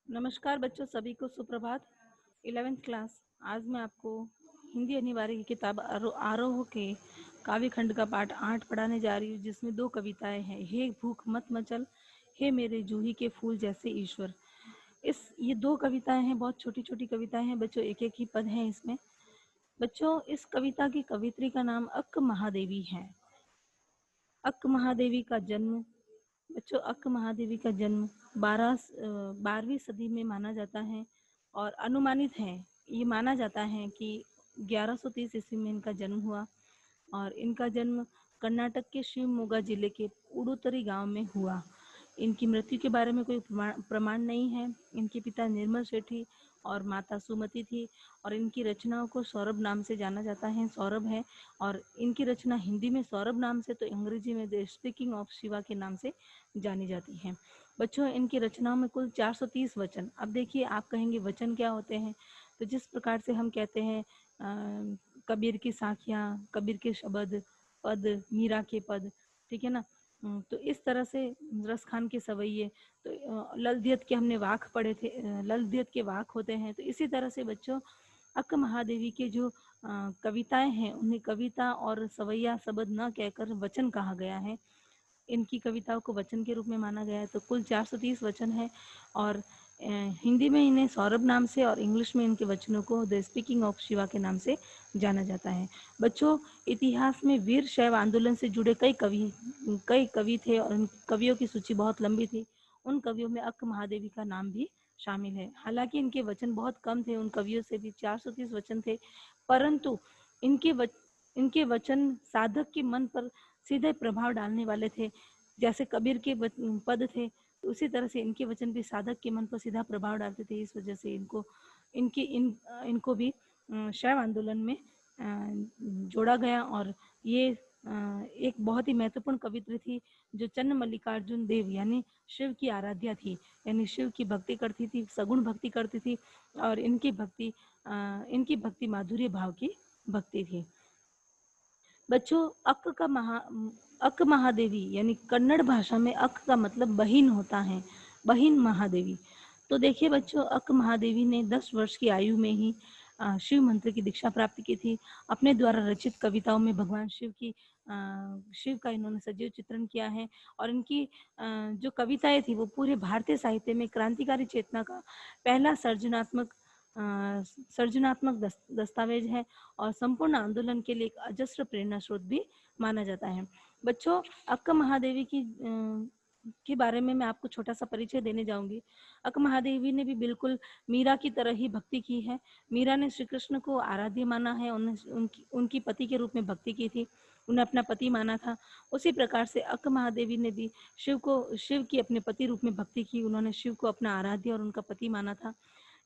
नमस्कार बच्चों, सभी को सुप्रभात। 11th class. आज मैं आपको हिंदी अनिवार्य की किताब आरोह के काव्य खंड का पाठ 8 पढ़ाने जा रही हूँ, जिसमें 2 कविताएं हैं। हे भूख मत मचल, हे मेरे जूही के फूल जैसे ईश्वर। ये 2 कविताएं हैं, बहुत छोटी छोटी कविताएं हैं बच्चों, एक एक ही पद हैं इसमें। बच्चों, इस कविता की कवित्री का नाम अक्क महादेवी है। अक्क महादेवी का जन्म बच्चों अक्क महादेवी का जन्म 12वीं सदी में माना जाता है और अनुमानित है। ये माना जाता है कि 1130 ईस्वी में इनका जन्म हुआ और इनका जन्म कर्नाटक के शिवमोगा जिले के उडुतरी गांव में हुआ। इनकी मृत्यु के बारे में कोई प्रमाण नहीं है। इनके पिता निर्मल सेठी और माता सुमति थी और इनकी रचनाओं को सौरभ नाम से जाना जाता है। सौरभ है और इनकी रचना हिंदी में सौरभ नाम से, तो अंग्रेजी में द स्पीकिंग ऑफ शिवा के नाम से जानी जाती हैं। बच्चों, इनकी रचनाओं में कुल 430 वचन। अब देखिए, आप कहेंगे वचन क्या होते हैं, तो जिस प्रकार से हम कहते हैं कबीर की साखियाँ, कबीर के शब्द, पद, मीरा के पद, ठीक है ना। तो इस तरह से रस खान के सवैये, तो लल दियत के हमने वाक पढ़े थे, लल दियत के वाक होते हैं। तो इसी तरह से बच्चों अक्क महादेवी के जो कविताएं हैं, उन्हें कविता और सवैया शब्द न कहकर वचन कहा गया है। इनकी कविताओं को वचन के रूप में माना गया है। तो कुल 430 वचन है और हिंदी में इन्हें सौरभ नाम से और इंग्लिश में इनके वचनों को द स्पीकिंग ऑफ शिवा के नाम से जाना जाता है। बच्चों, इतिहास में वीर शैव आंदोलन से जुड़े कई कवि थे और उन कवियों की सूची बहुत लंबी थी। उन कवियों में अक्क महादेवी का नाम भी शामिल है। हालांकि इनके वचन बहुत कम थे, उन कवियों से भी 430 वचन थे, परंतु इनके वचन साधक के मन पर सीधे प्रभाव डालने वाले थे। जैसे कबीर के पद थे, तो उसी तरह से इनके वचन भी साधक के मन पर सीधा प्रभाव डालते थे। इस वजह से इनको भी शैव आंदोलन में जोड़ा गया और ये एक बहुत ही महत्वपूर्ण कवित्री थी, जो चन्न मल्लिकार्जुन देव यानी शिव की आराध्या थी, यानी शिव की भक्ति करती थी, सगुण भक्ति करती थी और इनकी भक्ति माधुर्य भाव की भक्ति थी। बच्चों, अक्क महादेवी यानी कन्नड़ भाषा में अक्क का मतलब बहिन होता है, बहिन महादेवी। तो देखिए बच्चों, अक्क महादेवी ने 10 वर्ष की आयु में ही शिव मंत्र की दीक्षा प्राप्त की थी। अपने द्वारा रचित कविताओं में भगवान शिव का इन्होंने सजीव चित्रण किया है और इनकी जो कविताएं थी वो पूरे भारतीय साहित्य में क्रांतिकारी चेतना का पहला सर्जनात्मक दस्तावेज है और संपूर्ण आंदोलन के लिए एक अजस्र प्रेरणा स्रोत भी माना जाता है। बच्चों, अक्क महादेवी के बारे में मैं आपको छोटा सा परिचय देने जाऊंगी। अक्क महादेवी ने भी बिल्कुल मीरा की तरह ही भक्ति की है। मीरा ने श्री कृष्ण को आराध्य माना है, उनकी पति के रूप में भक्ति की थी, उन्हें अपना पति माना था। उसी प्रकार से अक्क महादेवी ने भी शिव की अपने पति रूप में भक्ति की। उन्होंने शिव को अपना आराध्य और उनका पति माना था।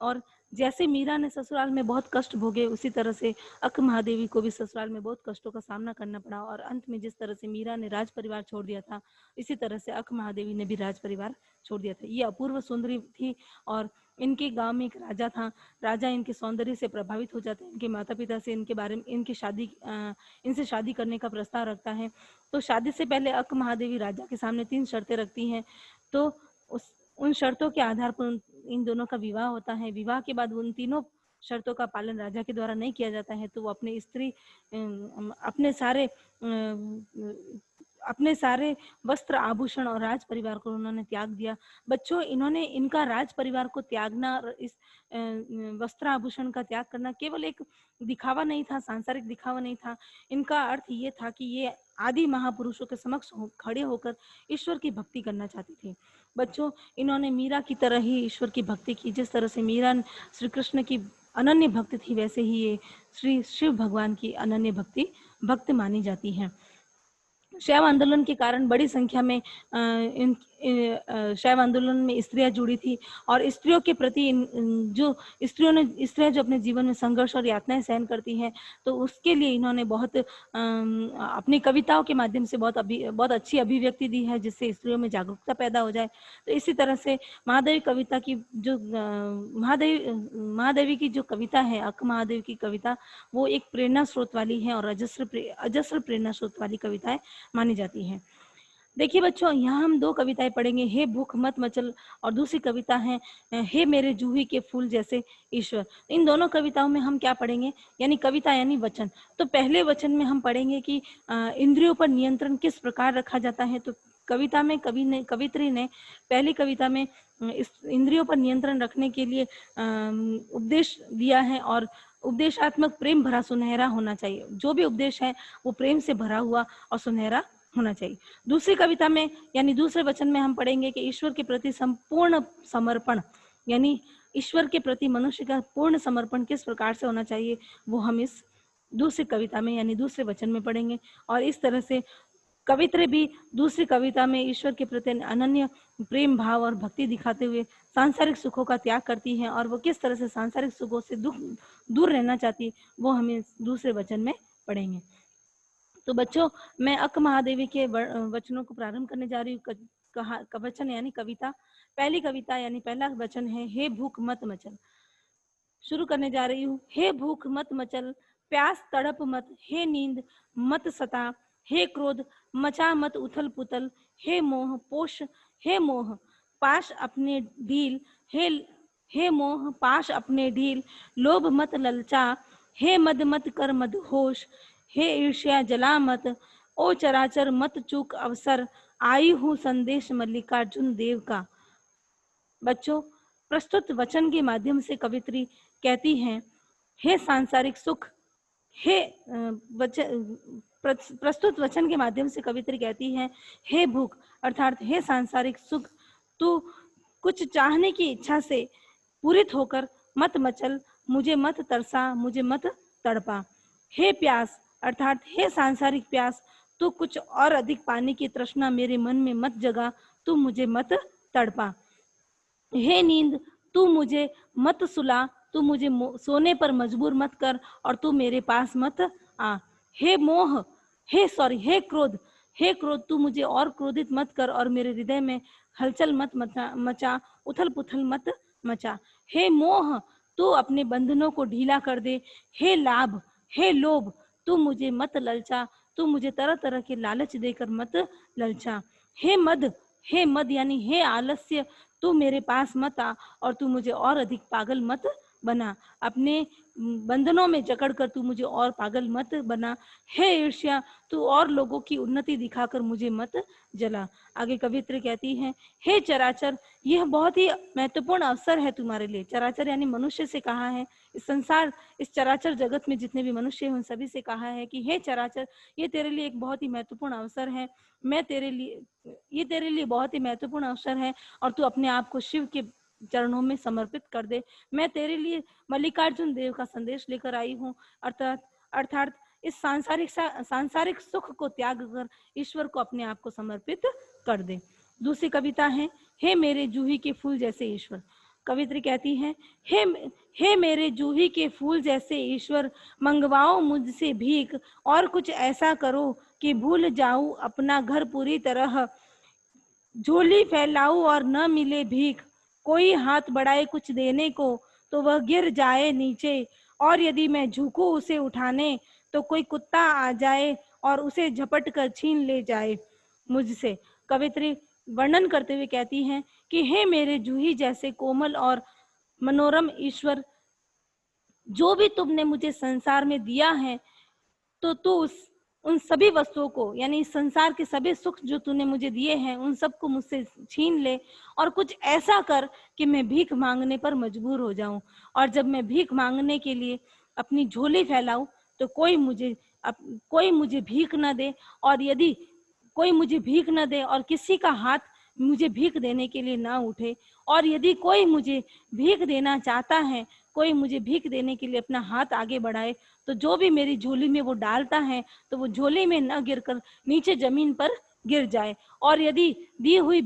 और जैसे मीरा ने ससुराल में बहुत कष्ट भोगे, उसी तरह से अक्क महादेवी को भी ससुराल में बहुत कष्टों का सामना करना पड़ा और अंत में जिस तरह से मीरा ने राज परिवार छोड़ दिया था, इसी तरह से अक्क महादेवी ने भी राज परिवार छोड़ दिया था। ये अपूर्व सुंदरी थी और इनके गांव में एक राजा था। राजा इनके सौंदर्य से प्रभावित हो जाते हैं। इनके माता पिता से इनके बारे में इनसे शादी करने का प्रस्ताव रखता है। तो शादी से पहले अक्क महादेवी राजा के सामने 3 शर्तें रखती हैं। तो उन शर्तों के आधार पर इन दोनों का विवाह होता है। विवाह के बाद उन तीनों शर्तों का पालन राजा के द्वारा नहीं किया जाता है, तो वो अपने सारे वस्त्र आभूषण और राज परिवार को उन्होंने त्याग दिया। बच्चों, इनका राज परिवार को त्यागना, इस वस्त्र आभूषण का त्याग करना केवल एक दिखावा नहीं था, सांसारिक दिखावा नहीं था। इनका अर्थ ये था कि ये आदि महापुरुषों के समक्ष खड़े होकर ईश्वर की भक्ति करना चाहती थी। बच्चों, इन्होंने मीरा की तरह ही ईश्वर की भक्ति की। जिस तरह से मीरा श्री कृष्ण की अनन्य भक्त थी, वैसे ही ये श्री शिव भगवान की अनन्य भक्त मानी जाती है। शैव आंदोलन के कारण बड़ी संख्या में शैव आंदोलन में स्त्रियां जुड़ी थी और स्त्रियों के प्रति स्त्रियां जो अपने जीवन में संघर्ष और यातनाएं सहन करती हैं, तो उसके लिए इन्होंने बहुत अपनी कविताओं के माध्यम से बहुत अच्छी अभिव्यक्ति दी है, जिससे स्त्रियों में जागरूकता पैदा हो जाए। तो इसी तरह से महादेवी की जो कविता है, अक्क महादेवी की कविता, वो एक प्रेरणा स्रोत वाली है और अजस्र प्रेरणा स्रोत वाली कविताएं मानी जाती हैं। देखिए बच्चों, यहाँ हम दो कविताएं पढ़ेंगे, हे भूख मत मचल और दूसरी कविता है हे मेरे जूही के फूल जैसे ईश्वर। इन दोनों कविताओं में हम क्या पढ़ेंगे, यानी कविता यानी वचन। तो पहले वचन में हम पढ़ेंगे कि इंद्रियों पर नियंत्रण किस प्रकार रखा जाता है। तो कविता में कवित्री ने पहली कविता में इस इंद्रियों पर नियंत्रण रखने के लिए उपदेश दिया है, और उपदेशात्मक प्रेम भरा सुनहरा होना चाहिए। जो भी उपदेश है वो प्रेम से भरा हुआ और सुनहरा होना चाहिए। दूसरी कविता में यानी दूसरे वचन में हम पढ़ेंगे कि ईश्वर के प्रति संपूर्ण समर्पण, यानी ईश्वर के प्रति मनुष्य का पूर्ण समर्पण किस प्रकार से होना चाहिए, वो हम इस दूसरी कविता में यानी दूसरे वचन में पढ़ेंगे। और इस तरह से कवित्री भी दूसरी कविता में ईश्वर के प्रति अनन्य प्रेम भाव और भक्ति दिखाते हुए सांसारिक सुखों का त्याग करती हैं, और वो किस तरह से सांसारिक सुखों से दूर रहना चाहती है, वो हम इस दूसरे वचन में पढ़ेंगे। तो बच्चों, मैं अक्क महादेवी के वचनों को प्रारंभ करने जा रही हूँ। वचन यानी कविता, पहली कविता यानी पहला वचन है, हे भूख मत मचल। शुरू करने जा रही हूँ। हे भूख मत मचल, प्यास तड़प मत, हे नींद मत सता, हे क्रोध मचा मत उथल पुथल, हे मोह पोष, हे मोह पाश अपने ढील, हे मोह पाश अपने ढील, लोभ मत ललचा, हे मद मत कर मदहोश, हे ईर्ष्या जला मत, ओ चराचर मत चूक अवसर, आई हूँ संदेश मल्लिकार्जुन देव का। बच्चों, प्रस्तुत वचन के माध्यम से कवित्री कहती हैं, हे सांसारिक सुख, हे प्रस्तुत वचन के माध्यम से कवित्री कहती है, हे भूख अर्थात हे सांसारिक सुख, तू कुछ चाहने की इच्छा से पूरित होकर मत मचल, मुझे मत तरसा, मुझे मत तड़पा। हे प्यास अर्थात हे सांसारिक प्यास, तू कुछ और अधिक पाने की तृष्णा मेरे मन में मत जगा, तू मुझे मत तड़पा। हे नींद, तू मुझे मत सुला, तू मुझे सोने पर मजबूर मत कर और तू मेरे पास मत आ। हे मोह, हे क्रोध, हे क्रोध, तू मुझे और क्रोधित मत कर और मेरे हृदय में हलचल मत मचा, उथल पुथल मत मचा। हे मोह, तू अपने बंधनों को ढीला कर दे। हे लाभ, हे लोभ, तू मुझे मत ललचा, तू मुझे तरह तरह के लालच देकर मत ललचा। हे मद यानी हे आलस्य, तू मेरे पास मत आ और तू मुझे और अधिक पागल मत बना, अपने बंधनों में जकड़कर तू मुझे और पागल मत बना। हे ईर्ष्या, तू और लोगों की उन्नति दिखाकर मुझे मत जला। आगे कवित्री कहती है, हे चराचर, यह बहुत ही महत्वपूर्ण अवसर है तुम्हारे लिए। चराचर यानी मनुष्य से कहा है, इस संसार इस चराचर जगत में जितने भी मनुष्य हैं उन सभी से कहा है कि हे चराचर, ये तेरे लिए एक बहुत ही महत्वपूर्ण अवसर है। ये तेरे लिए बहुत ही महत्वपूर्ण अवसर है और तू अपने आप को शिव के चरणों में समर्पित कर दे। मैं तेरे लिए मल्लिकार्जुन देव का संदेश लेकर आई हूँ, अर्थात इस सांसारिक सुख को त्याग कर ईश्वर को अपने आप को समर्पित कर दे। दूसरी कविता है, हे मेरे जूही के फूल जैसे ईश्वर। कवित्री कहती है, हे मेरे जूही के फूल जैसे ईश्वर, मंगवाओ मुझसे भीख और कुछ ऐसा करो कि भूल जाऊं अपना घर पूरी तरह, झोली फैलाऊं और न मिले भीख, कोई हाथ बढ़ाए कुछ देने को तो वह गिर जाए नीचे, और यदि मैं झुकूं उसे उठाने तो कोई कुत्ता आ जाए और उसे झपट कर छीन ले जाए मुझसे। कवित्री वर्णन करते हुए कहती हैं कि हे मेरे जूही जैसे कोमल और मनोरम ईश्वर, जो भी तुमने मुझे संसार में दिया है, तो तू उन सभी वस्तुओं को यानी संसार के सभी सुख जो तूने मुझे दिए हैं उन सबको मुझसे छीन ले और कुछ ऐसा कर कि मैं भीख मांगने पर मजबूर हो जाऊं, और जब मैं भीख मांगने के लिए अपनी झोली फैलाऊं तो कोई मुझे भीख न दे, और यदि कोई मुझे भीख न दे और किसी का हाथ मुझे भीख देने के लिए ना उठे, और यदि कोई मुझे भीख देना चाहता है, कोई मुझे भीख देने के लिए अपना हाथ आगे बढ़ाए, तो जो भी मेरी झोली में वो डालता है तो वो झोली में न गिरकर नीचे जमीन पर गिर जाए, और यदि दी हुई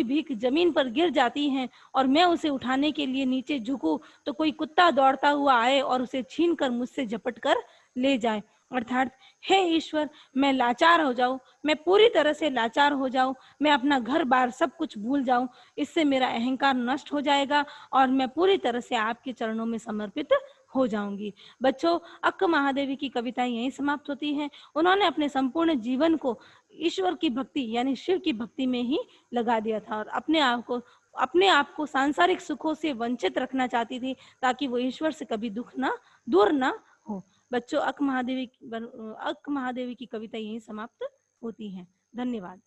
भीख जमीन पर गिर जाती है और मैं उसे उठाने के लिए नीचे झुकूं तो कोई कुत्ता दौड़ता हुआ आए और उसे छीन कर मुझसे झपट कर ले जाए। अर्थात हे ईश्वर, मैं लाचार हो जाऊं, मैं पूरी तरह से लाचार हो जाऊं, मैं अपना घर बार सब कुछ भूल जाऊं, इससे मेरा अहंकार नष्ट हो जाएगा और मैं पूरी तरह से आपके चरणों में समर्पित हो जाऊंगी। बच्चों, अक्क महादेवी की कविताएं यहीं समाप्त होती हैं। उन्होंने अपने संपूर्ण जीवन को ईश्वर की भक्ति यानी शिव की भक्ति में ही लगा दिया था और अपने आप को सांसारिक सुखों से वंचित रखना चाहती थी ताकि वो ईश्वर से कभी दूर ना हो। बच्चों, अक महादेवी की कविता यहीं समाप्त होती है। धन्यवाद।